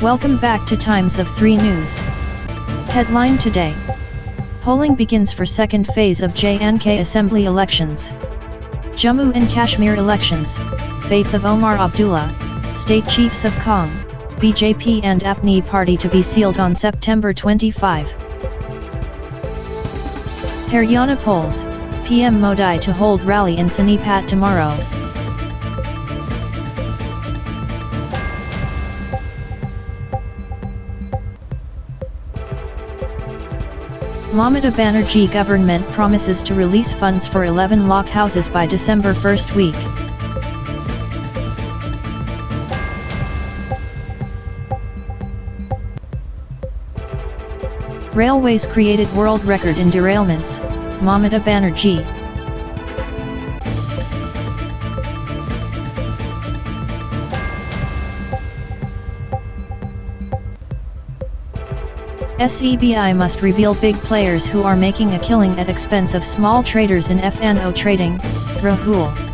Welcome back to Times of 3 News. Headline today. Polling begins for second phase of J&K Assembly elections. Jammu and Kashmir elections, fates of Omar Abdullah, state chiefs of Cong, BJP and Apni Party to be sealed on September 25. Haryana Polls, PM Modi to hold rally in Sonipat tomorrow. Mamata Banerjee government promises to release funds for 11 lakh houses by December first week. Railways created world record in derailments, Mamata Banerjee. SEBI must reveal big players who are making a killing at expense of small traders in FNO trading, Rahul.